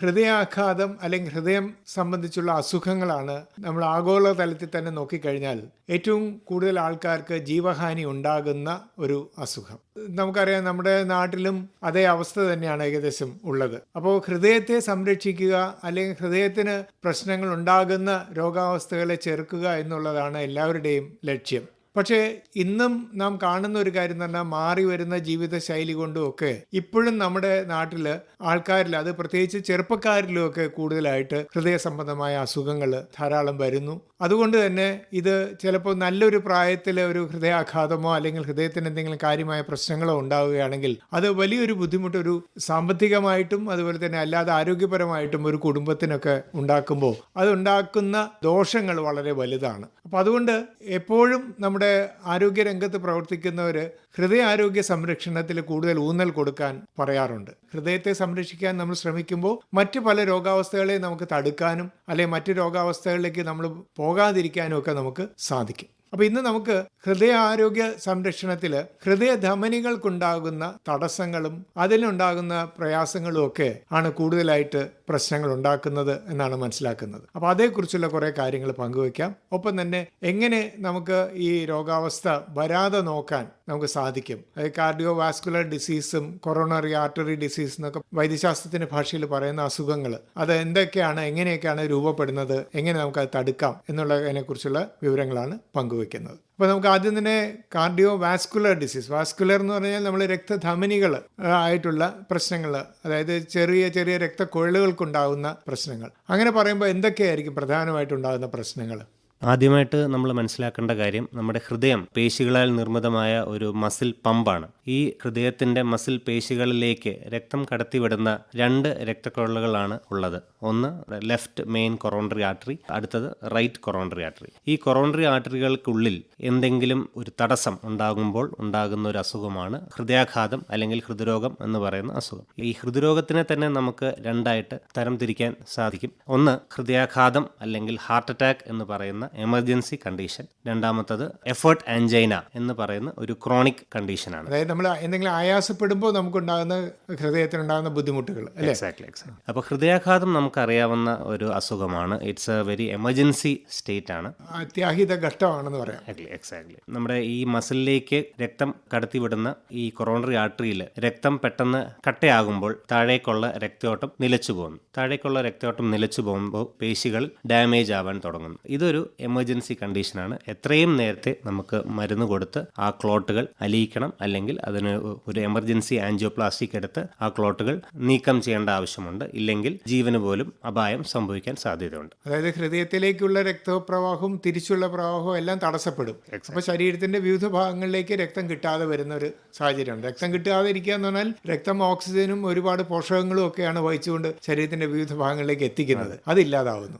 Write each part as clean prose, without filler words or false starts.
ഹൃദയാഘാതം അല്ലെങ്കിൽ ഹൃദയം സംബന്ധിച്ചുള്ള അസുഖങ്ങളാണ് നമ്മൾ ആഗോള തലത്തിൽ തന്നെ നോക്കിക്കഴിഞ്ഞാൽ ഏറ്റവും കൂടുതൽ ആൾക്കാർക്ക് ജീവഹാനി ഉണ്ടാകുന്ന ഒരു അസുഖം. നമുക്കറിയാം, നമ്മുടെ നാട്ടിലും അതേ അവസ്ഥ തന്നെയാണ് ഏകദേശം ഉള്ളത്. അപ്പോൾ ഹൃദയത്തെ സംരക്ഷിക്കുക അല്ലെങ്കിൽ ഹൃദയത്തിന് പ്രശ്നങ്ങൾ ഉണ്ടാകുന്ന രോഗാവസ്ഥകളെ ചെറുക്കുക എന്നുള്ളതാണ് എല്ലാവരുടെയും ലക്ഷ്യം. പക്ഷേ ഇന്നും നാം കാണുന്ന ഒരു കാര്യം എന്ന് പറഞ്ഞാൽ, മാറി വരുന്ന ജീവിതശൈലി കൊണ്ടും ഒക്കെ ഇപ്പോഴും നമ്മുടെ നാട്ടിൽ ആൾക്കാരിൽ, അത് പ്രത്യേകിച്ച് ചെറുപ്പക്കാരിലും ഒക്കെ കൂടുതലായിട്ട് ഹൃദയ സംബന്ധമായ അസുഖങ്ങൾ ധാരാളം വരുന്നു. അതുകൊണ്ട് തന്നെ ഇത് ചിലപ്പോൾ നല്ലൊരു പ്രായത്തിൽ ഒരു ഹൃദയാഘാതമോ അല്ലെങ്കിൽ ഹൃദയത്തിന് എന്തെങ്കിലും കാര്യമായ പ്രശ്നങ്ങളോ ഉണ്ടാവുകയാണെങ്കിൽ അത് വലിയൊരു ബുദ്ധിമുട്ട് ഒരു സാമ്പത്തികമായിട്ടും അതുപോലെ തന്നെ അല്ലാതെ ആരോഗ്യപരമായിട്ടും ഒരു കുടുംബത്തിനൊക്കെ ഉണ്ടാക്കുമ്പോൾ അതുണ്ടാക്കുന്ന ദോഷങ്ങൾ വളരെ വലുതാണ്. അപ്പം അതുകൊണ്ട് എപ്പോഴും നമ്മുടെ ആരോഗ്യരംഗത്ത് പ്രവർത്തിക്കുന്നവർ ഹൃദയാരോഗ്യ സംരക്ഷണത്തിൽ കൂടുതൽ ഊന്നൽ കൊടുക്കാൻ പറയാറുണ്ട്. ഹൃദയത്തെ സംരക്ഷിക്കാൻ നമ്മൾ ശ്രമിക്കുമ്പോൾ മറ്റു പല രോഗാവസ്ഥകളെ നമുക്ക് തടുക്കാനും അല്ലെങ്കിൽ മറ്റു രോഗാവസ്ഥകളിലേക്ക് നമ്മൾ പോകാതിരിക്കാനും ഒക്കെ നമുക്ക് സാധിക്കും. അപ്പോൾ ഇന്ന് നമുക്ക് ഹൃദയാരോഗ്യ സംരക്ഷണത്തിൽ ഹൃദയധമനികൾക്കുണ്ടാകുന്ന തടസ്സങ്ങളും അതിലുണ്ടാകുന്ന പ്രയാസങ്ങളും ഒക്കെ ആണ് കൂടുതലായിട്ട് പ്രശ്നങ്ങൾ ഉണ്ടാക്കുന്നത് എന്നാണ് മനസ്സിലാക്കുന്നത്. അപ്പോൾ അതേക്കുറിച്ചുള്ള കുറേ കാര്യങ്ങൾ പങ്കുവയ്ക്കാം. ഒപ്പം തന്നെ എങ്ങനെ നമുക്ക് ഈ രോഗാവസ്ഥ വരാതെ നോക്കാൻ നമുക്ക് സാധിക്കും. അതായത് കാർഡിയോ വാസ്കുലർ ഡിസീസും കൊറോണറി ആർട്ടറി ഡിസീസ് എന്നൊക്കെ വൈദ്യശാസ്ത്രത്തിന്റെ ഭാഷയിൽ പറയുന്ന അസുഖങ്ങൾ, അത് എന്തൊക്കെയാണ്, എങ്ങനെയൊക്കെയാണ് രൂപപ്പെടുന്നത്, എങ്ങനെ നമുക്കത് തടുക്കാം എന്നുള്ളതിനെ കുറിച്ചുള്ള വിവരങ്ങളാണ് പങ്കുവയ്ക്കുന്നത്. അപ്പോൾ നമുക്ക് ആദ്യം തന്നെ കാർഡിയോ വാസ്കുലർ ഡിസീസ്. വാസ്കുലർ എന്ന് പറഞ്ഞാൽ നമ്മൾ രക്തധമനികൾ ആയിട്ടുള്ള പ്രശ്നങ്ങൾ, അതായത് ചെറിയ ചെറിയ രക്തക്കുഴലുകൾക്കുണ്ടാകുന്ന പ്രശ്നങ്ങൾ. അങ്ങനെ പറയുമ്പോൾ എന്തൊക്കെയായിരിക്കും പ്രധാനമായിട്ടുണ്ടാകുന്ന പ്രശ്നങ്ങൾ? ആദ്യമായിട്ട് നമ്മൾ മനസ്സിലാക്കേണ്ട കാര്യം, നമ്മുടെ ഹൃദയം പേശികളാൽ നിർമ്മിതമായ ഒരു മസിൽ പമ്പാണ്. ഈ ഹൃദയത്തിൻ്റെ മസിൽ പേശികളിലേക്ക് രക്തം കടത്തിവിടുന്ന 2 രക്തക്കുഴലുകളാണ് ഉള്ളത്. ഒന്ന് ലെഫ്റ്റ് മെയിൻ കൊറോണറി ആർട്ടറി, അടുത്തത് റൈറ്റ് കൊറോണറി ആർട്ടറി. ഈ കൊറോണറി ആർട്ടറികൾക്കുള്ളിൽ എന്തെങ്കിലും ഒരു തടസ്സം ഉണ്ടാകുമ്പോൾ ഉണ്ടാകുന്ന ഒരു അസുഖമാണ് ഹൃദയാഘാതം അല്ലെങ്കിൽ ഹൃദ്രോഗം എന്ന് പറയുന്ന അസുഖം. ഈ ഹൃദ്രോഗത്തിനെ തന്നെ നമുക്ക് 2ആയിട്ട് തരംതിരിക്കാൻ സാധിക്കും. ഒന്ന് ഹൃദയാഘാതം അല്ലെങ്കിൽ ഹാർട്ട് അറ്റാക്ക് എന്ന് പറയുന്ന എമർജൻസി കണ്ടീഷൻ. രണ്ടാമത്തത് എഫേർട്ട് ആൻജൈന എന്ന് പറയുന്ന ഒരു ക്രോണിക് കണ്ടീഷനാണ്. അതായത് നമ്മൾ എന്തെങ്കിലും ആയാസപ്പെടുമ്പോൾ നമുക്കുണ്ടാകുന്ന ഹൃദയത്തിനുണ്ടാകുന്ന ബുദ്ധിമുട്ടുകൾ. എക്സാക്ട്ലി. അപ്പോൾ ഹൃദയാഘാതം നമുക്കറിയാവുന്ന ഒരു അസുഖമാണ്. It's A very emergency state ആണ്, അത്യാഹിത ഘട്ടമാണെന്ന് പറയാം. എക്സാക്ട്ലി. നമ്മുടെ ഈ മസിലിലേക്ക് രക്തം കടത്തിവിടുന്ന ഈ കൊറോണറി ആർട്ടറിയിൽ രക്തം പെട്ടെന്ന് കട്ടയാകുമ്പോൾ താഴേക്കുള്ള രക്തയോട്ടം നിലച്ചു പോകുന്നു. താഴേക്കുള്ള രക്തയോട്ടം നിലച്ചു പോകുമ്പോൾ പേശികൾ ഡാമേജ് ആവാൻ തുടങ്ങുന്നു. ഇതൊരു എമർജൻസി കണ്ടീഷനാണ്. എത്രയും നേരത്തെ നമുക്ക് മരുന്ന് കൊടുത്ത് ആ ക്ലോട്ടുകൾ അലിയിക്കണം, അല്ലെങ്കിൽ അതിന് ഒരു എമർജൻസി ആൻജിയോപ്ലാസ്റ്റിക് എടുത്ത് ആ ക്ലോട്ടുകൾ നീക്കം ചെയ്യേണ്ട ആവശ്യമുണ്ട്. ഇല്ലെങ്കിൽ ജീവന് പോലും അപായം സംഭവിക്കാൻ സാധ്യതയുണ്ട്. അതായത് ഹൃദയത്തിലേക്കുള്ള രക്തപ്രവാഹവും തിരിച്ചുള്ള പ്രവാഹവും എല്ലാം തടസ്സപ്പെടും. അപ്പോൾ ശരീരത്തിന്റെ വിവിധ ഭാഗങ്ങളിലേക്ക് രക്തം കിട്ടാതെ വരുന്ന ഒരു സാഹചര്യമുണ്ട്. രക്തം കിട്ടാതെ ഇരിക്കുക എന്ന് പറഞ്ഞാൽ രക്തം ഓക്സിജനും ഒരുപാട് പോഷകങ്ങളും ഒക്കെയാണ് വഹിച്ചുകൊണ്ട് ശരീരത്തിന്റെ വിവിധ ഭാഗങ്ങളിലേക്ക് എത്തിക്കുന്നത്. അതില്ലാതാവുന്നു.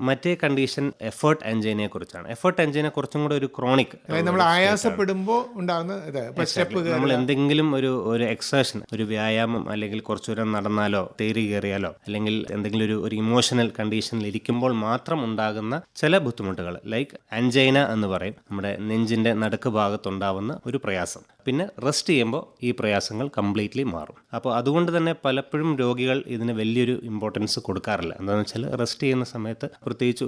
മറ്റേ കണ്ടീഷൻ എഫേർട്ട് ആൻജൈനയെ കുറിച്ചാണ്. എഫേർട്ട് ആൻജൈന കുറച്ചും കൂടെ ഒരു ക്രോണിക്, നമ്മൾ ആയാസപ്പെടുമ്പോൾ ഉണ്ടാകുന്ന നമ്മൾ എന്തെങ്കിലും ഒരു എക്സർഷൻ, ഒരു വ്യായാമം അല്ലെങ്കിൽ കുറച്ചു ദൂരം നടന്നാലോ തേരി കയറിയാലോ അല്ലെങ്കിൽ എന്തെങ്കിലും ഒരു ഇമോഷണൽ കണ്ടീഷനിൽ ഇരിക്കുമ്പോൾ മാത്രം ഉണ്ടാകുന്ന ചില ബുദ്ധിമുട്ടുകൾ, ലൈക്ക് ആൻജൈന എന്ന് പറയും, നമ്മുടെ നെഞ്ചിന്റെ നടുക്ക് ഭാഗത്തുണ്ടാവുന്ന ഒരു പ്രയാസം. പിന്നെ റെസ്റ്റ് ചെയ്യുമ്പോൾ ഈ പ്രയാസങ്ങൾ കംപ്ലീറ്റ്ലി മാറും. അപ്പോൾ അതുകൊണ്ട് തന്നെ പലപ്പോഴും രോഗികൾ ഇതിന് വലിയൊരു ഇമ്പോർട്ടൻസ് കൊടുക്കാറില്ല. എന്താണെന്ന് വെച്ചാൽ റെസ്റ്റ് ചെയ്യുന്ന സമയത്ത് പ്രത്യേകിച്ച്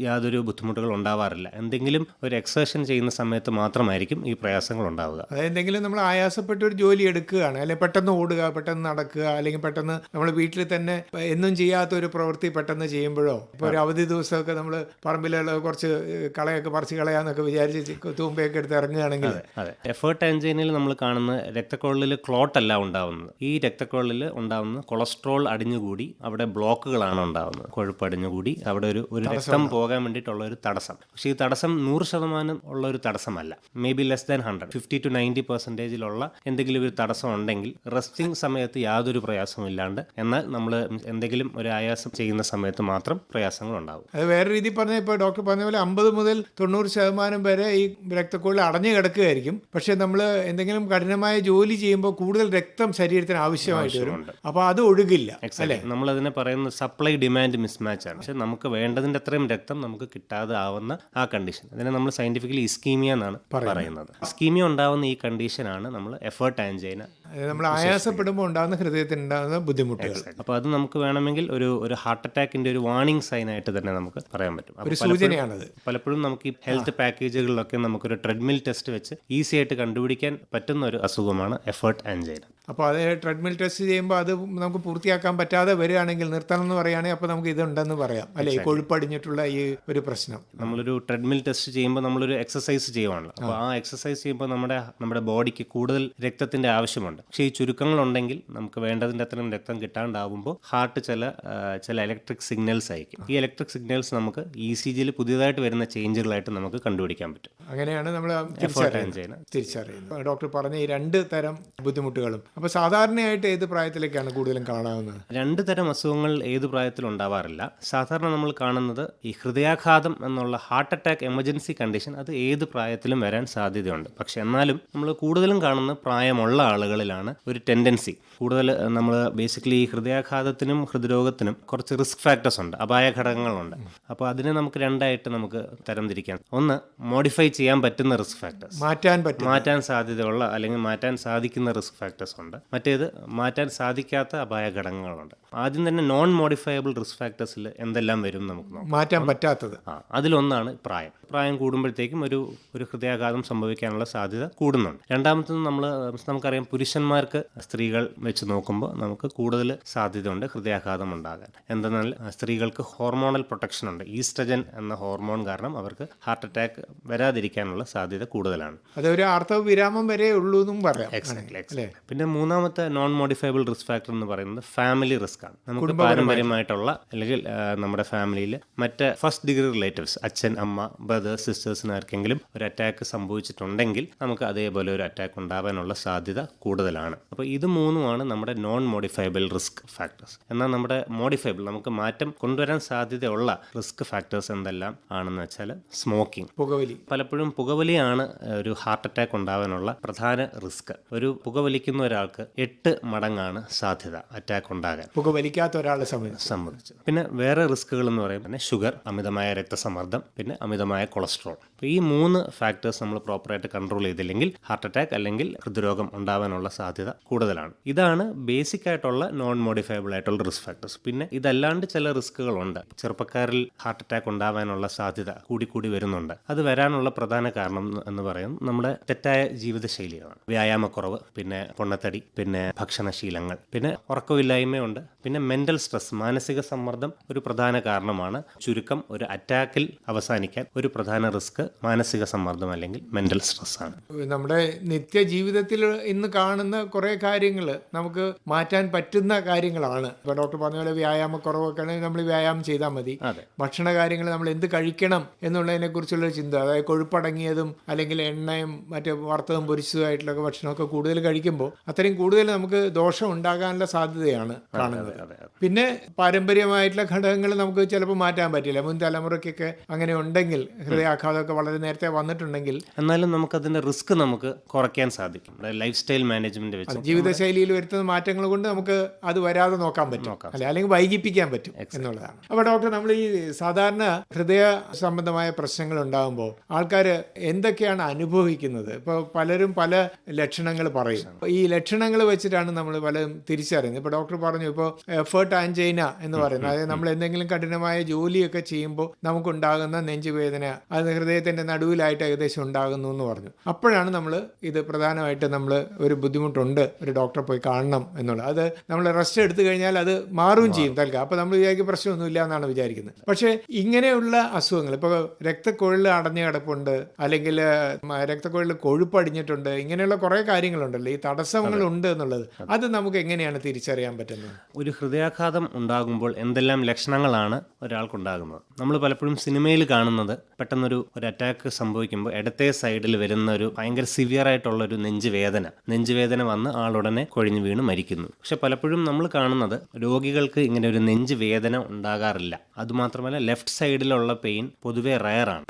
യാതൊരു ബുദ്ധിമുട്ടുകൾ ഉണ്ടാവാറില്ല. എന്തെങ്കിലും ഒരു എക്സർഷൻ ചെയ്യുന്ന സമയത്ത് മാത്രമായിരിക്കും ഈ പ്രയാസങ്ങൾ ഉണ്ടാവുക. അതായത് എന്തെങ്കിലും നമ്മൾ ആയാസപ്പെട്ട ഒരു ജോലി എടുക്കുകയാണ്, അല്ലെങ്കിൽ പെട്ടെന്ന് ഓടുക, പെട്ടെന്ന് നടക്കുക, അല്ലെങ്കിൽ പെട്ടെന്ന് നമ്മൾ വീട്ടിൽ തന്നെ എന്നും ചെയ്യാത്ത ഒരു പ്രവൃത്തി പെട്ടെന്ന് ചെയ്യുമ്പോഴോ, ഇപ്പോൾ ഒരു അവധി ദിവസമൊക്കെ നമ്മൾ പറമ്പിലുള്ള കുറച്ച് കളയൊക്കെ പറിച്ച് കളയാന്നൊക്കെ വിചാരിച്ച് തൂമ്പയൊക്കെ എടുത്ത് ഇറങ്ങുകയാണെങ്കിൽ. അതെ, എഫേർട്ട് ആൻജൈനയിൽ നമ്മൾ കാണുന്ന രക്തക്കുഴലിൽ ക്ലോട്ട് അല്ല ഉണ്ടാവുന്നത്. ഈ രക്തക്കുഴലിൽ ഉണ്ടാവുന്ന കൊളസ്ട്രോൾ അടിഞ്ഞുകൂടി അവിടെ ബ്ലോക്കുകളാണ് ഉണ്ടാവുന്നത്. കൊഴുപ്പ് അടിഞ്ഞുകൂടി അവിടെ ഒരു രക്തം പോകാൻ വേണ്ടിയിട്ടുള്ള ഒരു തടസ്സം. പക്ഷേ ഈ തടസ്സം 100% ഉള്ള ഒരു തടസ്സമല്ല. May be less than 100, 50 to 90% എന്തെങ്കിലും ഒരു തടസ്സം ഉണ്ടെങ്കിൽ റെസ്റ്റിംഗ് സമയത്ത് യാതൊരു പ്രയാസവും ഇല്ലാണ്ട്, എന്നാൽ നമ്മൾ എന്തെങ്കിലും ഒരു ആയാസം ചെയ്യുന്ന സമയത്ത് മാത്രം പ്രയാസങ്ങൾ ഉണ്ടാവും. അത് വേറെ രീതി പറഞ്ഞാൽ, ഇപ്പോൾ ഡോക്ടർ പറഞ്ഞ പോലെ 50 മുതൽ 90% വരെ ഈ രക്തക്കുഴൽ അടഞ്ഞു കിടക്കുകയായിരിക്കും. പക്ഷെ നമ്മൾ എന്തെങ്കിലും കഠിനമായ ജോലി ചെയ്യുമ്പോൾ കൂടുതൽ രക്തം ശരീരത്തിന് ആവശ്യമായിട്ട് വരും. അപ്പോൾ അത് ഒഴുകില്ല. അല്ലേ? നമ്മൾ അതിനെ പറയുന്ന സപ്ലൈ ഡിമാൻഡ് മിസ്മാച്ച് ആണ്. പക്ഷെ നമുക്ക് വേണ്ടതിന്റെ അത്രയും രക്തം നമുക്ക് കിട്ടാതെ ആവുന്ന ആ കണ്ടീഷൻ, അതിനെ നമ്മൾ സയന്റിഫിക്കലി ഇസ്കീമിയ എന്നാണ് പറയുന്നത്. ഇസ്കീമിയ ഉണ്ടാവുന്ന ഈ കണ്ടീഷനാണ് നമ്മൾ എഫേർട്ട് ആൻജൈന നമ്മൾ ആയാസപ്പെടുമ്പോൾ ഉണ്ടാകുന്ന ഹൃദയത്തിന് ഉണ്ടാകുന്ന ബുദ്ധിമുട്ടുകൾ, അപ്പോൾ അത് നമുക്ക് വേണമെങ്കിൽ ഒരു ഹാർട്ട് അറ്റാക്കിന്റെ ഒരു വാർണിംഗ് സൈൻ ആയിട്ട് തന്നെ നമുക്ക് പറയാൻ പറ്റും. ഒരു സൂചനയാണത്. പലപ്പോഴും നമുക്ക് ഈ ഹെൽത്ത് പാക്കേജുകളിലൊക്കെ നമുക്കൊരു ട്രെഡ്മിൽ ടെസ്റ്റ് വെച്ച് ഈസി ആയിട്ട് കണ്ടുപിടിക്കാൻ പറ്റുന്ന ഒരു അസുഖമാണ് എഫേർട്ട് ആൻജൈന. അപ്പോൾ അത് ട്രെഡ്മിൽ ടെസ്റ്റ് ചെയ്യുമ്പോൾ അത് നമുക്ക് പൂർത്തിയാക്കാൻ പറ്റാതെ വരികയാണെങ്കിൽ നിർത്തണം എന്ന് പറയുകയാണെങ്കിൽ അപ്പോൾ നമുക്ക് ഇതുണ്ടെന്ന് പറയാം അല്ലേ, ഈ കൊഴുപ്പടിഞ്ഞിട്ടുള്ള ഈ ഒരു പ്രശ്നം. നമ്മളൊരു ട്രെഡ്മിൽ ടെസ്റ്റ് ചെയ്യുമ്പോൾ നമ്മളൊരു എക്സസൈസ് ചെയ്യുവാണല്ലോ. അപ്പോൾ ആ എക്സസൈസ് ചെയ്യുമ്പോൾ നമ്മുടെ ബോഡിക്ക് കൂടുതൽ രക്തത്തിന്റെ ആവശ്യമുണ്ട്. പക്ഷേ ഈ ചുരുക്കങ്ങളുണ്ടെങ്കിൽ നമുക്ക് വേണ്ടതിൻ്റെ അത്രയും രക്തം കിട്ടാണ്ടാവുമ്പോൾ ഹാർട്ട് ചില ഇലക്ട്രിക് സിഗ്നൽസ് അയക്കും. ഈ ഇലക്ട്രിക് സിഗ്നൽസ് നമുക്ക് ECGയിൽ പുതിയതായിട്ട് വരുന്ന ചേഞ്ചുകളായിട്ട് നമുക്ക് കണ്ടുപിടിക്കാൻ പറ്റും. അങ്ങനെയാണ് നമ്മൾ തിരിച്ചറിയുന്നത്. ഡോക്ടർ പറഞ്ഞ ഈ 2 തരം ബുദ്ധിമുട്ടുകളും അപ്പോൾ സാധാരണയായിട്ട് ഏത് പ്രായത്തിലേക്കാണ് കൂടുതലും കാണാവുന്നത്? 2 തരം അസുഖങ്ങൾ ഏത് പ്രായത്തിലും ഉണ്ടാവാറില്ല. സാധാരണ നമ്മൾ കാണുന്നത് ഈ ഹൃദയാഘാതം എന്നുള്ള ഹാർട്ട് അറ്റാക്ക് എമർജൻസി കണ്ടീഷൻ, അത് ഏത് പ്രായത്തിലും വരാൻ സാധ്യതയുണ്ട്. പക്ഷെ എന്നാലും നമ്മൾ കൂടുതലും കാണുന്ന പ്രായമുള്ള ആളുകളിലാണ് ഒരു ടെൻഡൻസി കൂടുതൽ. നമ്മൾ ബേസിക്കലി ഈ ഹൃദയാഘാതത്തിനും ഹൃദ്രോഗത്തിനും കുറച്ച് റിസ്ക് ഫാക്ടേഴ്സ് ഉണ്ട്, അപായ ഘടകങ്ങളുണ്ട്. അപ്പോൾ അതിനെ നമുക്ക് 2ആയിട്ട് നമുക്ക് തരംതിരിക്കാം. ഒന്ന്, മോഡിഫൈ ചെയ്യാൻ പറ്റുന്ന റിസ്ക് ഫാക്ടേഴ്സ്, മാറ്റാൻ സാധ്യതയുള്ള അല്ലെങ്കിൽ മാറ്റാൻ സാധിക്കുന്ന റിസ്ക് ഫാക്ടേഴ്സ് ഉണ്ട്. മറ്റേത് മാറ്റാൻ സാധിക്കാത്ത അപായ ഘടകങ്ങളുണ്ട്. ആദ്യം തന്നെ നോൺ മോഡിഫയബിൾ റിസ്ക് ഫാക്ടേഴ്സിൽ എന്തെല്ലാം വരും നമുക്ക് നോക്കാം. മാറ്റാൻ പറ്റാത്തത് അതിലൊന്നാണ് പ്രായം കൂടുമ്പോഴത്തേക്കും ഒരു ഹൃദയാഘാതം സംഭവിക്കാനുള്ള സാധ്യത കൂടുന്നുണ്ട്. രണ്ടാമത്തത് നമുക്കറിയാം, പുരുഷന്മാർക്ക് സ്ത്രീകൾ വെച്ച് നോക്കുമ്പോൾ നമുക്ക് കൂടുതൽ സാധ്യതയുണ്ട് ഹൃദയാഘാതം ഉണ്ടാകാൻ. എന്തെന്നാൽ സ്ത്രീകൾക്ക് ഹോർമോണൽ പ്രൊട്ടക്ഷൻ ഉണ്ട്. ഈസ്ട്രജൻ എന്ന ഹോർമോൺ കാരണം അവർക്ക് ഹാർട്ട് അറ്റാക്ക് വരാതിരിക്കാനുള്ള സാധ്യത കൂടുതലാണ്. അതൊരു ആർത്തവ വിരാമം വരെ ഉള്ളൂ എന്നും പറയാം. എക്സാക്ട്ലി. പിന്നെ മൂന്നാമത്തെ നോൺ മോഡിഫയബിൾ റിസ്ക് ഫാക്ടർ എന്ന് പറയുന്നത് ഫാമിലി റിസ്ക് ആണ്. നമുക്ക് പാരമ്പര്യമായിട്ടുള്ള അല്ലെങ്കിൽ നമ്മുടെ ഫാമിലിയിൽ മറ്റ് ഫസ്റ്റ് ഡിഗ്രി റിലേറ്റീവ്സ്, അച്ഛൻ, അമ്മ, ബ്രദേഴ്സ്, സിസ്റ്റേഴ്സിന് ആർക്കെങ്കിലും ഒരു അറ്റാക്ക് സംഭവിച്ചിട്ടുണ്ടെങ്കിൽ നമുക്ക് അതേപോലെ ഒരു അറ്റാക്ക് ഉണ്ടാവാനുള്ള സാധ്യത കൂടുതലാണ്. അപ്പോൾ ഇത് മൂന്നുമാണ് നമ്മുടെ നോൺ മോഡിഫയബിൾ റിസ്ക് ഫാക്ടേഴ്സ്. എന്നാൽ നമ്മുടെ മോഡിഫയബിൾ, നമുക്ക് മാറ്റം കൊണ്ടുവരാൻ സാധ്യതയുള്ള റിസ്ക് ഫാക്ടേഴ്സ് എന്തെല്ലാം ആണെന്ന് വെച്ചാൽ സ്മോക്കിംഗ്, പുകവലി. പലപ്പോഴും പുകവലിയാണ് ഒരു ഹാർട്ട് അറ്റാക്ക് ഉണ്ടാവാനുള്ള പ്രധാന റിസ്ക്. ഒരു പുകവലിക്കുന്ന ഒരാൾക്ക് 8 മടങ്ങാണ് സാധ്യത അറ്റാക്ക് ഉണ്ടാകാൻ പുകവലിക്കാത്ത ഒരാളെ സംബന്ധിച്ച്. പിന്നെ വേറെ റിസ്കുകൾ എന്ന് പറയുമ്പോൾ ഷുഗർ, അമിതമായ രക്തസമ്മർദ്ദം, പിന്നെ അമിതമായ കൊളസ്ട്രോൾ. അപ്പോൾ ഈ 3 ഫാക്ടേഴ്സ് നമ്മൾ പ്രോപ്പറായിട്ട് കൺട്രോൾ ചെയ്തില്ലെങ്കിൽ ഹാർട്ട് അറ്റാക്ക് അല്ലെങ്കിൽ ഹൃദ്രോഗം ഉണ്ടാവാനുള്ള സാധ്യത കൂടുതലാണ്. ഇതാണ് ബേസിക് ആയിട്ടുള്ള നോൺ മോഡിഫയബിൾ ആയിട്ടുള്ള റിസ്ക് ഫാക്ടേഴ്സ്. പിന്നെ ഇതല്ലാണ്ട് ചില റിസ്കുകളുണ്ട്. ചെറുപ്പക്കാരിൽ ഹാർട്ട് അറ്റാക്ക് ഉണ്ടാവാനുള്ള സാധ്യത കൂടി വരുന്നുണ്ട്. അത് വരാനുള്ള പ്രധാന കാരണം എന്ന് പറയുന്നത് നമ്മുടെ തെറ്റായ ജീവിതശൈലികളാണ്. വ്യായാമക്കുറവ്, പിന്നെ പൊണ്ണത്തടി, പിന്നെ ഭക്ഷണശീലങ്ങൾ, പിന്നെ ഉറക്കമില്ലായ്മയുണ്ട്, പിന്നെ മെന്റൽ സ്ട്രെസ്, മാനസിക സമ്മർദ്ദം ഒരു പ്രധാന കാരണമാണ്. ചുരുക്കം, ഒരു അറ്റാക്കിൽ അവസാനിക്കാൻ ഒരു പ്രധാന റിസ്ക് മാനസിക സമ്മർദ്ദം അല്ലെങ്കിൽ മെന്റൽ സ്ട്രെസ് ആണ്. നമ്മുടെ നിത്യജീവിതത്തിൽ ഇന്ന് കാണുന്ന കുറെ കാര്യങ്ങൾ നമുക്ക് മാറ്റാൻ പറ്റുന്ന കാര്യങ്ങളാണ്. ഇപ്പോൾ ഡോക്ടർ പറഞ്ഞ പോലെ വ്യായാമക്കുറവൊക്കെ ആണെങ്കിൽ നമ്മൾ വ്യായാമം ചെയ്താൽ മതി. ഭക്ഷണ കാര്യങ്ങൾ നമ്മൾ എന്ത് കഴിക്കണം എന്നുള്ളതിനെ കുറിച്ചുള്ള ചിന്ത, അതായത് കൊഴുപ്പടങ്ങിയതും അല്ലെങ്കിൽ എണ്ണയും മറ്റേ വറുത്തതും പൊരിച്ചതുമായിട്ടുള്ള ഭക്ഷണമൊക്കെ കൂടുതൽ കഴിക്കുമ്പോൾ അത്രയും കൂടുതൽ നമുക്ക് ദോഷം ഉണ്ടാകാനുള്ള സാധ്യതയാണ് കാണുന്നത്. പിന്നെ പാരമ്പര്യമായിട്ടുള്ള ഘടകങ്ങൾ നമുക്ക് ചിലപ്പോൾ മാറ്റാൻ പറ്റില്ല. മുൻ തലമുറയ്ക്കൊക്കെ അങ്ങനെ ഉണ്ടെങ്കിൽ, ഹൃദയാഘാതമൊക്കെ വളരെ നേരത്തെ വന്നിട്ടുണ്ടെങ്കിൽ, എന്നാലും നമുക്ക് അതിന്റെ റിസ്ക് നമുക്ക് കുറയ്ക്കാൻ സാധിക്കും. ലൈഫ് സ്റ്റൈൽ മാനേജ്മെന്റ് വെച്ച്, ജീവിതശൈലിയിൽ വരുത്തുന്ന മാറ്റങ്ങൾ കൊണ്ട് നമുക്ക് അത് വരാതെ നോക്കാൻ പറ്റും, അല്ലെങ്കിൽ വൈകിപ്പിക്കാൻ പറ്റും എന്നുള്ളതാണ്. അപ്പോൾ ഡോക്ടർ, നമ്മൾ ഈ സാധാരണ ഹൃദയ സംബന്ധമായ പ്രശ്നങ്ങൾ ഉണ്ടാകുമ്പോൾ ആൾക്കാർ എന്തൊക്കെയാണ് അനുഭവിക്കുന്നത്? ഇപ്പോൾ പലരും പല ലക്ഷണങ്ങൾ പറയും. ഈ ലക്ഷണങ്ങൾ വെച്ചിട്ടാണ് നമ്മൾ പലരും തിരിച്ചറിയുന്നത്. ഇപ്പോൾ ഡോക്ടർ പറഞ്ഞു, ഇപ്പോൾ എഫേർട്ട് ആൻജൈന എന്ന് പറയുന്നത്, അതായത് നമ്മൾ എന്തെങ്കിലും കഠിനമായ ജോലിയൊക്കെ ചെയ്യുമ്പോൾ നമുക്കുണ്ടാകുന്ന നെഞ്ചുവേദന, അത് ഹൃദയത്തിന്റെ നടുവിലായിട്ട് ഏകദേശം ഉണ്ടാകുന്നു എന്ന് പറഞ്ഞു. അപ്പോഴാണ് നമ്മൾ ഇത് പ്രധാനമായിട്ട് നമ്മൾ ഒരു ബുദ്ധിമുട്ടുണ്ട്, ഒരു ഡോക്ടറെ പോയി കാണണം എന്നുള്ളത്. അത് നമ്മൾ റെസ്റ്റ് എടുത്തു കഴിഞ്ഞാൽ അത് മാറുകയും ചെയ്യും തൽക്കാലം. അപ്പോൾ നമ്മൾ വിചാരിക്കും പ്രശ്നമൊന്നുമില്ല എന്നാണ് വിചാരിക്കുന്നത്. പക്ഷേ ഇങ്ങനെയുള്ള അസുഖങ്ങൾ, ഇപ്പോൾ രക്തക്കൊഴൽ അടഞ്ഞ കിടപ്പുണ്ട്, അല്ലെങ്കിൽ രക്തക്കൊഴൽ കൊഴുപ്പടിഞ്ഞിട്ടുണ്ട്, ഇങ്ങനെയുള്ള കുറേ കാര്യങ്ങളുണ്ടല്ലോ, ഈ തടസ്സങ്ങളുണ്ട് എന്നുള്ളത്, അത് നമുക്ക് എങ്ങനെയാണ് തിരിച്ചറിയാൻ പറ്റുന്നത്? ഒരു ഹൃദയാഘാതം ഉണ്ടാകുമ്പോൾ എന്തെല്ലാം ലക്ഷണങ്ങളാണ് ഒരാൾക്കുണ്ടാകുന്നത്? നമ്മൾ പലപ്പോഴും സിനിമയിൽ കാണുന്നത്, പെട്ടെന്നൊരു അറ്റാക്ക് സംഭവിക്കുമ്പോൾ ഇടത്തെ സൈഡിൽ വരുന്ന ഒരു ഭയങ്കര സിവിയർ ആയിട്ടുള്ള ഒരു നെഞ്ചുവേദന വന്ന് ആളുടനെ കൊഴിഞ്ഞു വീണ് മരിക്കുന്നു. പക്ഷെ പലപ്പോഴും നമ്മൾ കാണുന്നത് രോഗികൾക്ക് ഇങ്ങനെ ഒരു നെഞ്ചുവേദന ഉണ്ടാകാറില്ല. അതുമാത്രമല്ല, ലെഫ്റ്റ് സൈഡിലുള്ള പെയിൻ പൊതുവെ റയറാണ്.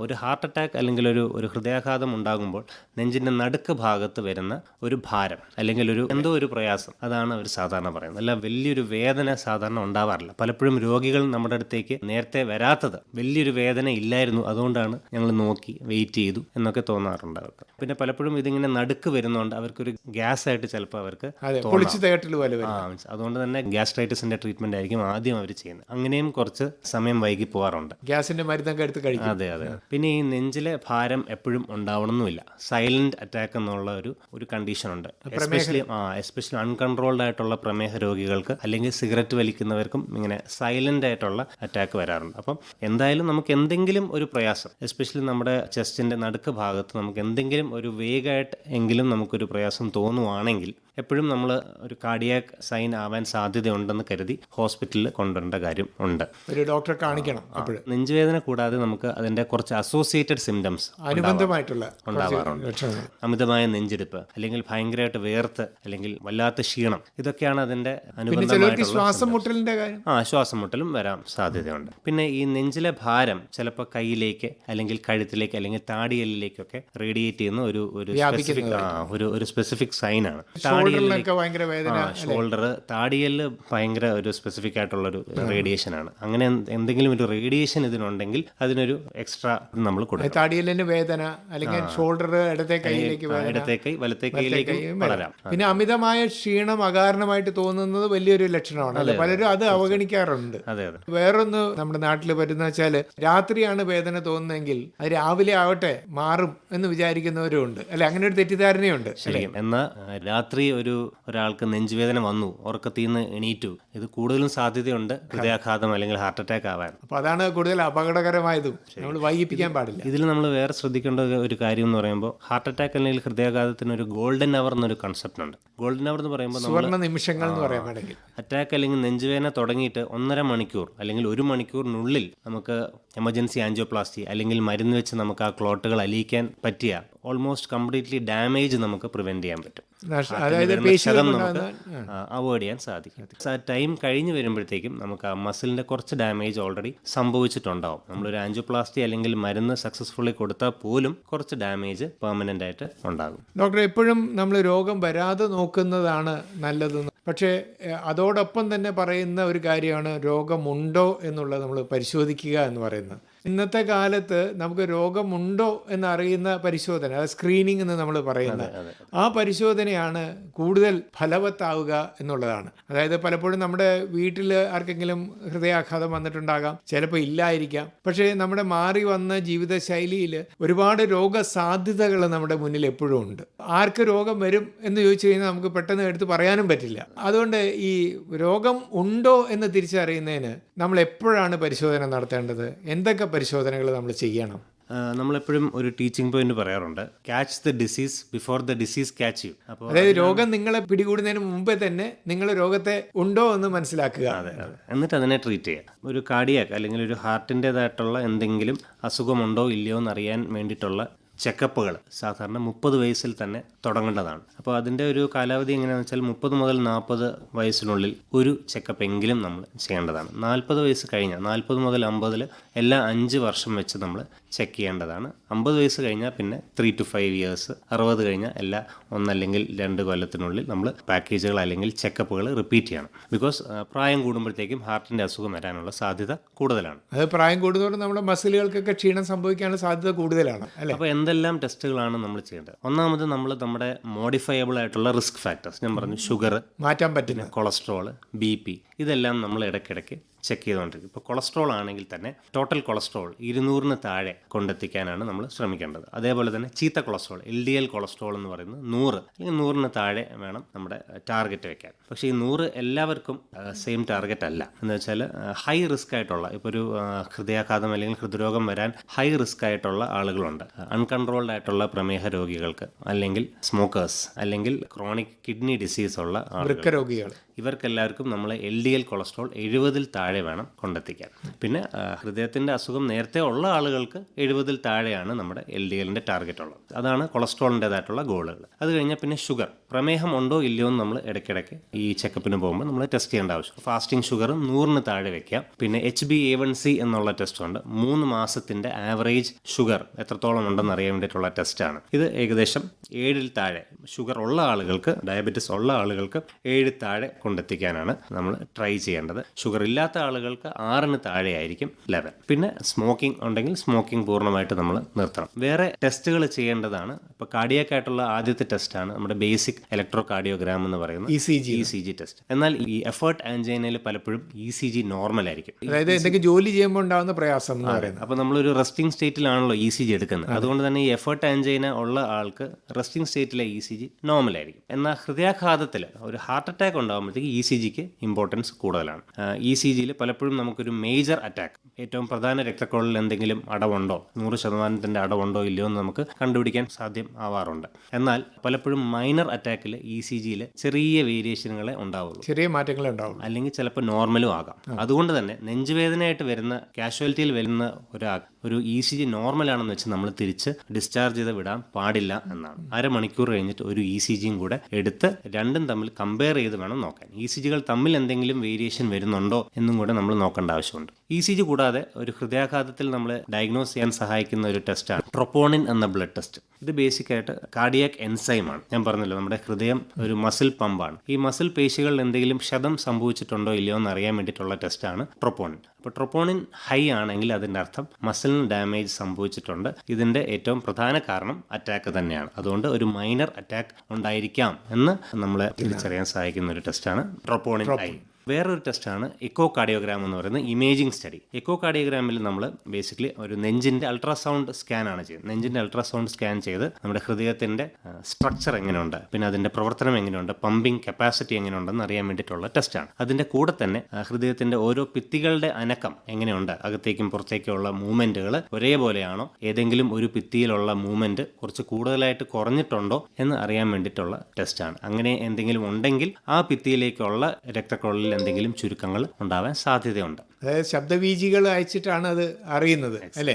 ഒരു ഹാർട്ട് അറ്റാക്ക് അല്ലെങ്കിൽ ഒരു ഹൃദയാഘാതം ഉണ്ടാകുമ്പോൾ നെഞ്ചിന്റെ നടുക്ക് ഭാഗത്ത് വരുന്ന ഒരു ഭാരം അല്ലെങ്കിൽ എന്തോ ഒരു പ്രയാസം, അതാണ് അവർ സാധാരണ പറയുന്നത്. അല്ല, വലിയൊരു വേദന സാധാരണ ഉണ്ടാവാറില്ല. പലപ്പോഴും രോഗികൾ നമ്മുടെ അടുത്തേക്ക് നേരത്തെ വരാത്തത് വലിയൊരു വേദന വേദന ഇല്ലായിരുന്നു, അതുകൊണ്ടാണ് ഞങ്ങൾ നോക്കി വെയിറ്റ് ചെയ്തു എന്നൊക്കെ തോന്നാറുണ്ട് അവർക്ക്. പിന്നെ പലപ്പോഴും ഇതിങ്ങനെ നടുക്ക് വരുന്നതുകൊണ്ട് അവർക്കൊരു ഗ്യാസ് ആയിട്ട് ചിലപ്പോൾ അവർക്ക് പൊളിച്ചു തേട്ടൽ പോലെ വരും. അതുകൊണ്ട് തന്നെ ഗ്യാസ്ട്രൈറ്റിസിന്റെ ട്രീറ്റ്മെന്റ് ആയിരിക്കും ആദ്യം അവർ ചെയ്യുന്നത്. അങ്ങനെയും കുറച്ച് സമയം വൈകി പോകാറുണ്ട്. ഗ്യാസിന്റെ മരുന്നൊക്കെ എടുത്ത് കഴിക്കും. അതെ. പിന്നെ ഈ നെഞ്ചിലെ ഭാരം എപ്പോഴും ഉണ്ടാവണമെന്നില്ല. സൈലന്റ് അറ്റാക്ക് എന്നുള്ള ഒരു കണ്ടീഷൻ ഉണ്ട്. എസ്പെഷ്യലി അൺകൺട്രോൾഡ് ആയിട്ടുള്ള പ്രമേഹ രോഗികൾക്ക് അല്ലെങ്കിൽ സിഗരറ്റ് വലിക്കുന്നവർക്കും ഇങ്ങനെ സൈലന്റ് ആയിട്ടുള്ള അറ്റാക്ക് വരാറുണ്ട്. അപ്പം എന്തായാലും നമുക്ക് എന്തെങ്കിലും ഒരു പ്രയാസം, എസ്പെഷ്യലി നമ്മുടെ ചെസ്റ്റിന്റെ നടുക്ക് ഭാഗത്ത് നമുക്ക് എന്തെങ്കിലും ഒരു വേഗമായിട്ട് എങ്കിലും നമുക്കൊരു പ്രയാസം തോന്നുവാണെങ്കിൽ എപ്പോഴും നമ്മൾ ഒരു കാർഡിയാക് സൈൻ ആവാൻ സാധ്യതയുണ്ടെന്ന് കരുതി ഹോസ്പിറ്റലിൽ കൊണ്ടുവരേണ്ട കാര്യം ഉണ്ട്. ഒരു ഡോക്ടറെ കാണിക്കണം. നെഞ്ചുവേദന കൂടാതെ നമുക്ക് അതിന്റെ കുറച്ച് അസോസിയേറ്റഡ് സിംറ്റംസ് അനുബന്ധമായിട്ടുള്ള ഉണ്ടാവാറുണ്ട്. അമിതമായ നെഞ്ചെടുപ്പ്, അല്ലെങ്കിൽ ഭയങ്കരമായിട്ട് വേർത്ത്, അല്ലെങ്കിൽ വല്ലാത്ത ക്ഷീണം, ഇതൊക്കെയാണ് അതിന്റെ അനുബന്ധമായിട്ടുള്ള ശ്വാസം മുട്ടലിന്റെ കാര്യം. ശ്വാസം മുട്ടലും വരാൻ സാധ്യതയുണ്ട്. പിന്നെ ഈ നെഞ്ചിലെ ഭാരം ചിലപ്പോൾ കൈയിലേക്ക് അല്ലെങ്കിൽ കഴുത്തിലേക്ക് അല്ലെങ്കിൽ താടിയെല്ലിലേക്കൊക്കെ റേഡിയേറ്റ് ചെയ്യുന്ന ഒരു സ്പെസിഫിക് സൈനാണ്. ഷോൾഡർ, താടിയെല്ല് ഭയങ്കര ഒരു സ്പെസിഫിക് ആയിട്ടുള്ള ഒരു റേഡിയേഷൻ ആണ്. അങ്ങനെ എന്തെങ്കിലും ഒരു റേഡിയേഷൻ ഇതിനുണ്ടെങ്കിൽ അതിനൊരു എക്സ്ട്രാ നമ്മൾ കൊടുക്കും. താടിയെല്ലിന് വേദന, അല്ലെങ്കിൽ ഷോൾഡർ ഇടത്തെ കൈയിലേക്ക്, ഇടത്തെ കൈ വലത്തെ കൈയിലേക്ക് വളരാം. പിന്നെ അമിതമായ ക്ഷീണം അകാരണമായിട്ട് തോന്നുന്നത് വലിയൊരു ലക്ഷണമാണ്. പലരും അത് അവഗണിക്കാറുണ്ട്. അതെ. വേറൊന്ന് നമ്മുടെ നാട്ടിൽ പറ്റുന്ന വെച്ചാല് രാത്രിയാണ് വേദന തോന്നുന്നതെങ്കിൽ അത് രാവിലെ ആവട്ടെ മാറും എന്ന് വിചാരിക്കുന്നവരും ഉണ്ട്. അല്ലെ, അങ്ങനെ ഒരു തെറ്റിദ്ധാരണയുണ്ട്. ശരിക്കും. എന്നാൽ രാത്രി ഒരാൾക്ക് നെഞ്ചുവേദന വന്നു, ഉറക്കത്തിൽ നിന്ന് എണീറ്റു, ഇത് കൂടുതലും സാധ്യതയുണ്ട് ഹൃദയാഘാതം അല്ലെങ്കിൽ ഹാർട്ട് അറ്റാക്ക് ആവാൻ. അപ്പൊ അതാണ് കൂടുതൽ അപകടകരമായതും. നമ്മൾ വൈകിപ്പിക്കാൻ പാടില്ല. ഇതിൽ നമ്മൾ വേറെ ശ്രദ്ധിക്കേണ്ട ഒരു കാര്യം എന്ന് പറയുമ്പോൾ, ഹാർട്ട് അറ്റാക്ക് അല്ലെങ്കിൽ ഹൃദയാഘാതത്തിന് ഒരു ഗോൾഡൻ അവർ എന്നൊരു കൺസെപ്റ്റ് ഉണ്ട്. ഗോൾഡൻ അവർ എന്ന് പറയുമ്പോൾ സുവർണ്ണ നിമിഷങ്ങൾ എന്ന് പറയാൻ വേണമെങ്കിൽ, അറ്റാക്ക് അല്ലെങ്കിൽ നെഞ്ചുവേദന തുടങ്ങിയിട്ട് 1.5 മണിക്കൂർ അല്ലെങ്കിൽ 1 മണിക്കൂറിനുള്ളിൽ നമുക്ക് എമർജൻസി ആൻജിയോപ്ലാസ്റ്റി അല്ലെങ്കിൽ മരുന്ന് വെച്ച് നമുക്ക് ആ ക്ലോട്ടുകൾ അലിയിക്കാൻ പറ്റിയ ഓൾമോസ്റ്റ് കംപ്ലീറ്റ്ലി ഡാമേജ് നമുക്ക് പ്രിവെന്റ് ചെയ്യാൻ പറ്റും. നമുക്ക് അവോയ്ഡ് ചെയ്യാൻ സാധിക്കും. ടൈം കഴിഞ്ഞ് വരുമ്പോഴത്തേക്കും നമുക്ക് ആ മസിലിന്റെ കുറച്ച് ഡാമേജ് ഓൾറെഡി സംഭവിച്ചിട്ടുണ്ടാവും. നമ്മളൊരു ആൻജിയോപ്ലാസ്റ്റി അല്ലെങ്കിൽ മരുന്ന് സക്സസ്ഫുള്ളി കൊടുത്താൽ പോലും കുറച്ച് ഡാമേജ് പെർമനന്റ് ആയിട്ട് ഉണ്ടാകും. ഡോക്ടർ, എപ്പോഴും നമ്മൾ രോഗം വരാതെ നോക്കുന്നതാണ് നല്ലതെന്ന്. പക്ഷേ അതോടൊപ്പം തന്നെ പറയുന്ന ഒരു കാര്യമാണ് രോഗമുണ്ടോ എന്നുള്ളത് നമ്മൾ പരിശോധിക്കുക എന്ന് പറയുന്നത്. ഇന്നത്തെ കാലത്ത് നമുക്ക് രോഗമുണ്ടോ എന്നറിയുന്ന പരിശോധന, അത് സ്ക്രീനിങ് എന്ന് നമ്മൾ പറയുന്നത്, ആ പരിശോധനയാണ് കൂടുതൽ ഫലവത്താവുക എന്നുള്ളതാണ്. അതായത് പലപ്പോഴും നമ്മുടെ വീട്ടിൽ ആർക്കെങ്കിലും ഹൃദയാഘാതം വന്നിട്ടുണ്ടാകാം, ചിലപ്പോൾ ഇല്ലായിരിക്കാം. പക്ഷേ നമ്മുടെ മാറി വന്ന ജീവിതശൈലിയിൽ ഒരുപാട് രോഗസാധ്യതകൾ നമ്മുടെ മുന്നിൽ എപ്പോഴും ഉണ്ട്. ആർക്ക് രോഗം വരും എന്ന് ചോദിച്ചു കഴിഞ്ഞാൽ നമുക്ക് പെട്ടെന്ന് എടുത്ത് പറയാനും പറ്റില്ല. അതുകൊണ്ട് ഈ രോഗം ഉണ്ടോ എന്ന് തിരിച്ചറിയുന്നതിന് നമ്മൾ എപ്പോഴാണ് പരിശോധന നടത്തേണ്ടത്? എന്തൊക്കെ പരിശോധനകൾ നമ്മൾ ചെയ്യണം? നമ്മളെപ്പോഴും ഒരു ടീച്ചിങ് പോയിന്റ് പറയാറുണ്ട്, catch the disease before the disease catch U. അപ്പോൾ അതായത് രോഗം നിങ്ങളെ പിടികൂടുന്നതിന് മുമ്പേ തന്നെ നിങ്ങൾ രോഗത്തെ ഉണ്ടോ എന്ന് മനസ്സിലാക്കുക. അതെ. എന്നിട്ട് അതിനെ ട്രീറ്റ് ചെയ്യുക. ഒരു കാർഡിയാക് അല്ലെങ്കിൽ ഒരു ഹാർട്ടിൻ്റെതായിട്ടുള്ള എന്തെങ്കിലും അസുഖമുണ്ടോ ഇല്ലയോ എന്നറിയാൻ വേണ്ടിയിട്ടുള്ള ചെക്കപ്പുകൾ സാധാരണ 30 വയസ്സിൽ തന്നെ തുടങ്ങേണ്ടതാണ്. അപ്പോൾ അതിൻ്റെ ഒരു കാലാവധി എങ്ങനെയാണെന്ന് വെച്ചാൽ 30 മുതൽ 40 വയസ്സിനുള്ളിൽ ഒരു ചെക്കപ്പ് എങ്കിലും നമ്മൾ ചെയ്യേണ്ടതാണ്. 40 വയസ്സ് കഴിഞ്ഞാൽ 40 മുതൽ 50 എല്ലാ 5 വർഷം വെച്ച് നമ്മൾ ചെക്ക് ചെയ്യേണ്ടതാണ്. 50 വയസ്സ് കഴിഞ്ഞാൽ പിന്നെ 3 to 5 ഇയേഴ്സ്, 60 കഴിഞ്ഞാൽ എല്ലാ 1 അല്ലെങ്കിൽ 2 കൊല്ലത്തിനുള്ളിൽ നമ്മൾ പാക്കേജുകൾ അല്ലെങ്കിൽ ചെക്കപ്പുകൾ റിപ്പീറ്റ് ചെയ്യണം. ബിക്കോസ് പ്രായം കൂടുമ്പോഴത്തേക്കും ഹാർട്ടിൻ്റെ അസുഖം വരാനുള്ള സാധ്യത കൂടുതലാണ്. അത് പ്രായം കൂടുന്നതോടെ നമ്മുടെ മസിലുകൾക്കൊക്കെ ക്ഷീണം സംഭവിക്കാനുള്ള സാധ്യത കൂടുതലാണ്. അപ്പോൾ എന്തെല്ലാം ടെസ്റ്റുകളാണ് നമ്മൾ ചെയ്യേണ്ടത്? ഒന്നാമത് നമ്മൾ നമ്മുടെ മോഡിഫയബിൾ ആയിട്ടുള്ള റിസ്ക് ഫാക്ടേഴ്സ്, ഞാൻ പറഞ്ഞു ഷുഗർ മാറ്റാൻ പറ്റില്ല, കൊളസ്ട്രോൾ, BP, ഇതെല്ലാം നമ്മൾ ഇടയ്ക്കിടയ്ക്ക് ചെക്ക് ചെയ്തുകൊണ്ടിരിക്കും. ഇപ്പോൾ കൊളസ്ട്രോൾ ആണെങ്കിൽ തന്നെ ടോട്ടൽ കൊളസ്ട്രോൾ 200 താഴെ കൊണ്ടെത്തിക്കാനാണ് നമ്മൾ ശ്രമിക്കേണ്ടത്. അതേപോലെ തന്നെ ചീത്ത കൊളസ്ട്രോൾ, LDL കൊളസ്ട്രോൾ എന്ന് പറയുന്നത് 100 അല്ലെങ്കിൽ 100 താഴെ വേണം നമ്മുടെ ടാർഗറ്റ് വെക്കാൻ. പക്ഷേ ഈ 100 എല്ലാവർക്കും സെയിം ടാർഗറ്റ് അല്ല. എന്ന് വെച്ചാൽ ഹൈ റിസ്ക് ആയിട്ടുള്ള, ഇപ്പോൾ ഒരു ഹൃദയാഘാതം അല്ലെങ്കിൽ ഹൃദ്രോഗം വരാൻ ഹൈ റിസ്ക് ആയിട്ടുള്ള ആളുകളുണ്ട്. അൺകൺട്രോൾഡ് ആയിട്ടുള്ള പ്രമേഹ രോഗികൾക്ക്, അല്ലെങ്കിൽ സ്മോക്കേഴ്സ്, അല്ലെങ്കിൽ ക്രോണിക് കിഡ്നി ഡിസീസ് ഉള്ള വൃക്കരോഗികൾ, ഇവർക്കെല്ലാവർക്കും നമ്മൾ LDL കൊളസ്ട്രോൾ 70 താഴെ വേണം കൊണ്ടെത്തിക്കാൻ. പിന്നെ ഹൃദയത്തിൻ്റെ അസുഖം നേരത്തെ ഉള്ള ആളുകൾക്ക് 70 താഴെയാണ് നമ്മുടെ LDLന്റെ ടാർഗറ്റ് ഉള്ളത്. അതാണ് കൊളസ്ട്രോളിൻ്റെതായിട്ടുള്ള ഗോളുകൾ. അത് കഴിഞ്ഞാൽ പിന്നെ ഷുഗർ, പ്രമേഹം ഉണ്ടോ ഇല്ലയോ എന്ന് നമ്മൾ ഇടയ്ക്കിടയ്ക്ക് ഈ ചെക്കപ്പിന് പോകുമ്പോൾ നമ്മൾ ടെസ്റ്റ് ചെയ്യേണ്ട ആവശ്യം. ഫാസ്റ്റിംഗ് ഷുഗർ 100 താഴെ വെക്കാം. പിന്നെ HbA1c എന്നുള്ള ടെസ്റ്റ് ഉണ്ട്. 3 മാസത്തിന്റെ ആവറേജ് ഷുഗർ എത്രത്തോളം ഉണ്ടെന്ന് അറിയാൻ വേണ്ടിയിട്ടുള്ള ടെസ്റ്റാണ് ഇത്. ഏകദേശം 7 താഴെ ഷുഗർ ഉള്ള ആളുകൾക്ക്, ഡയബറ്റിസ് ഉള്ള ആളുകൾക്ക് 7 താഴെ കൊണ്ടെത്തിക്കാനാണ് നമ്മൾ ട്രൈ ചെയ്യേണ്ടത്. ഷുഗർ ഇല്ലാത്ത ആളുകൾക്ക് 6 താഴെ ആയിരിക്കും ലെവൽ. പിന്നെ സ്മോക്കിംഗ് ഉണ്ടെങ്കിൽ സ്മോക്കിംഗ് പൂർണ്ണമായിട്ട് നമ്മൾ നിർത്തണം. വേറെ ടെസ്റ്റുകൾ ചെയ്യേണ്ടതാണ്. ഇപ്പോൾ കാർഡിയാക് ആയിട്ടുള്ള ആദ്യത്തെ ടെസ്റ്റാണ് നമ്മുടെ ബേസിക് ഇലക്ട്രോ കാർഡിയോഗ്രാം എന്ന് പറയുന്നത് ECG ടെസ്റ്റ്. എന്നാൽ ഈ എഫേർട്ട് ആൻജൈനയിൽ പലപ്പോഴും ECG നോർമൽ ആയിരിക്കും. അതായത് എന്തൊക്കെ ജോലി ചെയ്യുമ്പോൾ ഉണ്ടാകുന്ന പ്രയാസം എന്ന് പറയുന്നത്. അപ്പോൾ നമ്മളൊരു റെസ്റ്റിംഗ് സ്റ്റേറ്റിലാണല്ലോ ECG എടുക്കുന്നത്. അതുകൊണ്ട് തന്നെ ഈ എഫേർട്ട് ആൻജൈന ഉള്ള ആൾക്ക് റെസ്റ്റിംഗ് സ്റ്റേറ്റിലെ ECG നോർമൽ ആയിരിക്കും. എന്നാൽ ഹൃദയാഘാതത്തിൽ ഒരു ഹാർട്ട് അറ്റാക്ക് ഉണ്ടാകുമ്പോഴത്തേക്ക് ECGക്ക് ഇമ്പോർട്ടൻസ് കൂടുതലാണ്. ECGയിൽ പലപ്പോഴും നമുക്കൊരു മേജർ അറ്റാക്ക്, ഏറ്റവും പ്രധാന രക്തക്കുഴലിൽ എന്തെങ്കിലും അടവുണ്ടോ, 100% അടവുണ്ടോ ഇല്ലയോ എന്ന് നമുക്ക് കണ്ടുപിടിക്കാൻ സാധ്യം ആവാറുണ്ട്. എന്നാൽ പലപ്പോഴും മൈനർ അറ്റാക്കിൽ ECGയിൽ ചെറിയ വേരിയേഷനുകളെ ഉണ്ടാവുള്ളൂ, ചെറിയ മാറ്റങ്ങളെ ഉണ്ടാവുള്ളൂ, അല്ലെങ്കിൽ ചിലപ്പോൾ നോർമലും ആകാം. അതുകൊണ്ട് തന്നെ നെഞ്ചുവേദനയായിട്ട് വരുന്ന, കാഷ്വാലിറ്റിയിൽ വരുന്ന ഒരു ECG നോർമലാണെന്ന് വെച്ച് നമ്മൾ തിരിച്ച് ഡിസ്ചാർജ് ചെയ്ത് വിടാൻ പാടില്ല എന്നാണ്. അരമണിക്കൂർ കഴിഞ്ഞിട്ട് ഒരു ECGയും കൂടെ എടുത്ത് രണ്ടും തമ്മിൽ കമ്പയർ ചെയ്ത് വേണം നോക്കാൻ. ECGകൾ തമ്മിൽ എന്തെങ്കിലും വേരിയേഷൻ വരുന്നുണ്ടോ എന്നും കൂടെ നമ്മൾ നോക്കേണ്ട ആവശ്യമുണ്ട്. ECG കൂടാതെ ഒരു ഹൃദയാഘാതത്തിൽ നമ്മൾ ഡയഗ്നോസ് ചെയ്യാൻ സഹായിക്കുന്ന ഒരു ടെസ്റ്റാണ് ട്രോപ്പോണിൻ എന്ന ബ്ലഡ് ടെസ്റ്റ്. ഇത് ബേസിക്കായിട്ട് കാർഡിയാക് എൻസൈമാണ്. ഞാൻ പറഞ്ഞല്ലോ, നമ്മുടെ ഹൃദയം ഒരു മസിൽ പമ്പാണ്. ഈ മസിൽ പേശികളിൽ എന്തെങ്കിലും ക്ഷതം സംഭവിച്ചിട്ടുണ്ടോ ഇല്ലയോ എന്ന് അറിയാൻ വേണ്ടിയിട്ടുള്ള ടെസ്റ്റാണ് ട്രോപ്പോണിൻ. അപ്പോൾ ട്രോപ്പോണിൻ ഹൈ ആണെങ്കിൽ അതിൻ്റെ അർത്ഥം മസിലിന് ഡാമേജ് സംഭവിച്ചിട്ടുണ്ട്. ഇതിൻ്റെ ഏറ്റവും പ്രധാന കാരണം അറ്റാക്ക് തന്നെയാണ്. അതുകൊണ്ട് ഒരു മൈനർ അറ്റാക്ക് ഉണ്ടായിരിക്കാം എന്ന് നമ്മളെ തിരിച്ചറിയാൻ സഹായിക്കുന്ന ഒരു ടെസ്റ്റാണ് ട്രോപ്പോണിൻ ഹൈ. വേറൊരു ടെസ്റ്റാണ് എക്കോ കാർഡിയോഗ്രാം എന്ന് പറയുന്ന ഇമേജിംഗ് സ്റ്റഡി. എക്കോ കാർഡിയോഗ്രാമിൽ നമ്മൾ ബേസിക്കലി ഒരു നെഞ്ചിൻ്റെ അൾട്രാസൗണ്ട് സ്കാനാണ് ചെയ്യുന്നത്. നെഞ്ചിൻ്റെ അൾട്രാസൗണ്ട് സ്കാൻ ചെയ്ത് നമ്മുടെ ഹൃദയത്തിൻ്റെ സ്ട്രക്ചർ എങ്ങനെയുണ്ട്, പിന്നെ അതിൻ്റെ പ്രവർത്തനം എങ്ങനെയുണ്ട്, പമ്പിംഗ് കപ്പാസിറ്റി എങ്ങനെയുണ്ടെന്ന് അറിയാൻ വേണ്ടിയിട്ടുള്ള ടെസ്റ്റാണ്. അതിൻ്റെ കൂടെ തന്നെ ഹൃദയത്തിൻ്റെ ഓരോ ഭിത്തികളുടെ അനക്കം എങ്ങനെയുണ്ട്, അകത്തേക്കും പുറത്തേക്കുമുള്ള മൂവ്മെൻറ്റുകൾ ഒരേപോലെയാണോ, ഏതെങ്കിലും ഒരു ഭിത്തിയിലുള്ള മൂവ്മെൻറ്റ് കുറച്ച് കൂടുതലായിട്ട് കുറഞ്ഞിട്ടുണ്ടോ എന്ന് അറിയാൻ വേണ്ടിയിട്ടുള്ള ടെസ്റ്റാണ്. അങ്ങനെ എന്തെങ്കിലും ഉണ്ടെങ്കിൽ ആ ഭിത്തിയിലേക്കുള്ള രക്തക്കുഴലിൽ എന്തെങ്കിലും ചുരുക്കങ്ങൾ ഉണ്ടാവാൻ സാധ്യതയുണ്ട്. അതായത് ശബ്ദവീചികൾ അയച്ചിട്ടാണ് അത് അറിയുന്നത്, അല്ലേ?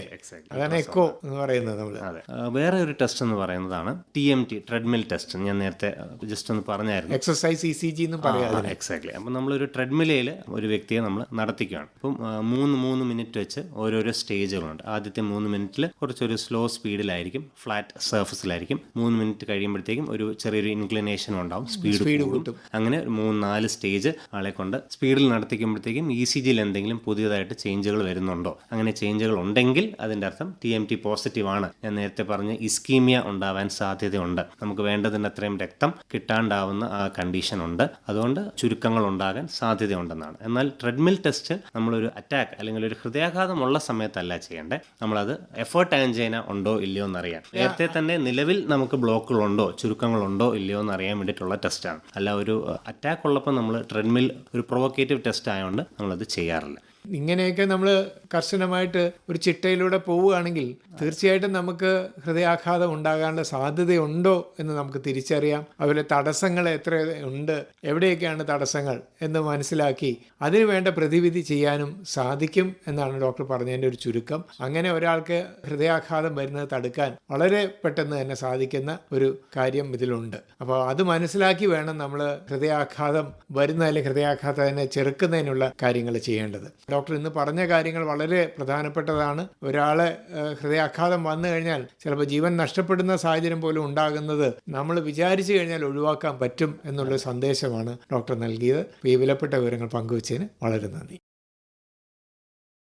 അതാണ് എക്കോ എന്ന് പറയുന്നത്. നമ്മൾ അതെ. വേറെ ഒരു ടെസ്റ്റ് എന്ന് പറയുന്നതാണ് TMT, ട്രെഡ്മിൽ ടെസ്റ്റ്. ഞാൻ നേരത്തെ ജസ്റ്റ് ഒന്ന് പറഞ്ഞായിരുന്നു, എക്സസൈസ് ECG എന്നും പറയാം. എക്സാക്ട്ലി. അപ്പം നമ്മളൊരു ട്രെഡ്മിലയിൽ ഒരു വ്യക്തിയെ നമ്മൾ നടത്തിക്കുകയാണ്. അപ്പം 3 മിനിറ്റ് വെച്ച് ഓരോരോ സ്റ്റേജുകളുണ്ട്. ആദ്യത്തെ 3 മിനിറ്റിൽ കുറച്ചൊരു സ്ലോ സ്പീഡിലായിരിക്കും, ഫ്ലാറ്റ് സർഫസിലായിരിക്കും. 3 മിനിറ്റ് കഴിയുമ്പോഴത്തേക്കും ഒരു ചെറിയൊരു ഇൻക്ലിനേഷൻ ഉണ്ടാവും, സ്പീഡ് കൂട്ടും. അങ്ങനെ 3-4 സ്റ്റേജ് ആളെ കൊണ്ട് സ്പീഡിൽ നടത്തിക്കുമ്പോഴത്തേക്കും ECGയിൽ എന്തെങ്കിലും പുതിയതായിട്ട് ചേഞ്ചുകൾ വരുന്നുണ്ടോ, അങ്ങനെ ചേഞ്ചുകൾ ഉണ്ടെങ്കിൽ അതിൻ്റെ അർത്ഥം TMT പോസിറ്റീവ് ആണ്. ഞാൻ നേരത്തെ പറഞ്ഞ ഇസ്കീമിയ ഉണ്ടാവാൻ സാധ്യതയുണ്ട്. നമുക്ക് വേണ്ടതിന് അത്രയും രക്തം കിട്ടാണ്ടാവുന്ന ആ കണ്ടീഷൻ ഉണ്ട്. അതുകൊണ്ട് ചുരുക്കങ്ങൾ ഉണ്ടാകാൻ സാധ്യതയുണ്ടെന്നാണ്. എന്നാൽ ട്രെഡ്മിൽ ടെസ്റ്റ് നമ്മളൊരു അറ്റാക്ക് അല്ലെങ്കിൽ ഒരു ഹൃദയാഘാതമുള്ള സമയത്തല്ല ചെയ്യേണ്ടത്. നമ്മളത് എഫേർട്ട് ആൻജൈന ഉണ്ടോ ഇല്ലയോ എന്നറിയാൻ, നേരത്തെ തന്നെ നിലവിൽ നമുക്ക് ബ്ലോക്കുകളുണ്ടോ, ചുരുക്കങ്ങളുണ്ടോ ഇല്ലയോ എന്ന് അറിയാൻ വേണ്ടിയിട്ടുള്ള ടെസ്റ്റാണ്. അല്ല ഒരു അറ്റാക്ക് ഉള്ളപ്പോൾ നമ്മൾ ട്രെഡ്മിൽ ഒരു പ്രൊവോക്കേറ്റീവ് ടെസ്റ്റ് ആയതുകൊണ്ട് നമ്മളത് ചെയ്യാറില്ല. ഇങ്ങനെയൊക്കെ നമ്മൾ കർശനമായിട്ട് ഒരു ചിട്ടയിലൂടെ പോവുകയാണെങ്കിൽ തീർച്ചയായിട്ടും നമുക്ക് ഹൃദയാഘാതം ഉണ്ടാകാനുള്ള സാധ്യതയുണ്ടോ എന്ന് നമുക്ക് തിരിച്ചറിയാം. അതുപോലെ തടസ്സങ്ങൾ എത്ര ഉണ്ട്, എവിടെയൊക്കെയാണ് തടസ്സങ്ങൾ എന്ന് മനസ്സിലാക്കി അതിന് വേണ്ട പ്രതിവിധി ചെയ്യാനും സാധിക്കും എന്നാണ് ഡോക്ടർ പറഞ്ഞതിൻ്റെ ഒരു ചുരുക്കം. അങ്ങനെ ഒരാൾക്ക് ഹൃദയാഘാതം വരുന്നത് തടുക്കാൻ വളരെ പെട്ടെന്ന് തന്നെ സാധിക്കുന്ന ഒരു കാര്യം ഇതിലുണ്ട്. അപ്പോൾ അത് മനസ്സിലാക്കി വേണം നമ്മൾ ഹൃദയാഘാതം വരുന്ന അല്ലെങ്കിൽ ഹൃദയാഘാതത്തിനെ ചെറുക്കുന്നതിനുള്ള കാര്യങ്ങൾ ചെയ്യേണ്ടത്. ഡോക്ടർ ഇന്ന് പറഞ്ഞ കാര്യങ്ങൾ വളരെ പ്രധാനപ്പെട്ടതാണ്. ഒരാളെ ഹൃദയാഘാതം വന്നു കഴിഞ്ഞാൽ ചിലപ്പോൾ ജീവൻ നഷ്ടപ്പെടുന്ന സാഹചര്യം പോലും ഉണ്ടാകുന്നത് നമ്മൾ വിചാരിച്ചു കഴിഞ്ഞാൽ ഒഴിവാക്കാൻ പറ്റും എന്നുള്ള സന്ദേശമാണ് ഡോക്ടർ നൽകിയത്. ഈ വിലപ്പെട്ട വിവരങ്ങൾ പങ്കുവച്ചതിന് വളരെ നന്ദി.